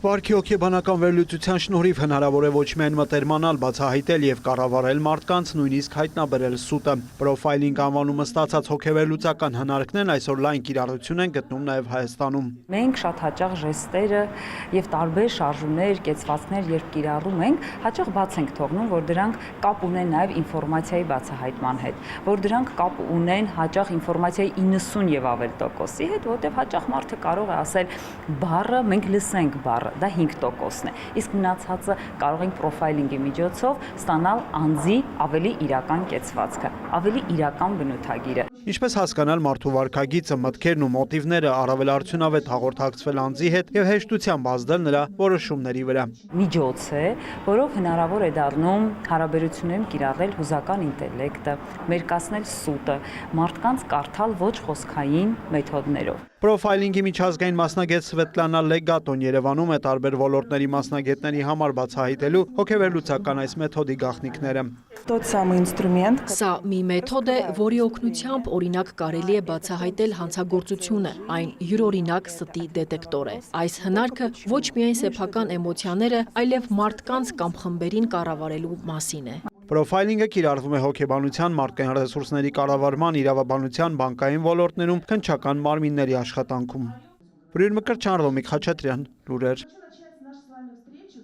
Վարքի հոգեբանական վերլուծության շնորհիվ հնարավոր է ոչ միայն մտերմանալ, բացահայտել եւ կառավարել մարդկանց, նույնիսկ հայտնաբերել սուտը։ Պրոֆայլինգ անվանումը ստացած հոգեվերլուծական հնարքներն այսօր լայն կիրառություն են գտնում նաեւ Հայաստանում։ Մենք շատ հաճախ ժեստերը եւ տարբեր շարժումներ, կեցվածքներ երբ կիրառում ենք, հաճախ բաց ենք թողնում, որ դրանք կապ ունեն նաեւ ինֆորմացիայի բացահայտման հետ, որ դրանք կապ ունեն հաճախ ինֆորմացիայի 90 եւ ավել տոկոսի հետ, որտեղ հաճախ մարդը կարող է ասել բառը, մենք լսենք բառը, դա 5%-ն է, իսկ մնացածը կարող ենք պրոֆայլինգի միջոցով ստանալ անձի ավելի իրական կեցվածքը, ավելի իրական բնութագիրը։ Ինչպես հասկանալ մարդու վարքագիծը, մտքերն ու մոտիվները, առավել արդյունավետ հաղորդակցվել անձի հետ եւ հեշտությամբ ազդել նրա որոշումների վրա։ Միջոց է, որով հնարավոր է դառնում հարաբերություններում կիրառել հուզական ինտելեկտը, մերկացնել սուտը, մարդկանց կարդալ ոչ խոսքային մեթոդներով։ Պրոֆայլինգի միջազգային մասնագետ Սվետլանա Լեգատոն Երևանում է տարբեր ոլորտների մասնագետների համար բացահայտելու հոգեվերլուծական այս մեթոդի գաղտնիքները։ Սա մի մեթոդ է, որի օգնությամբ օրինակ կարելի է բացահայտել հանցագործությունը, այն յուրօրինակ ստի դետեկտոր է։ Այս հնարքը ոչ միայն սեփական էմոցիաները, այլև մարդկանց կամ խմբերին կառավարելու մասին է։ Պրոֆայլինգը կիրառվում է հոգեբանության, մարդկային ռեսուրսների կառավարման, իրավաբանության, բանկային ոլորտներում, քննչական մարմինների աշխատանքում։ Բրույր Մկրտչյան, Ռոմիկ Խաչատրյան, լուրեր։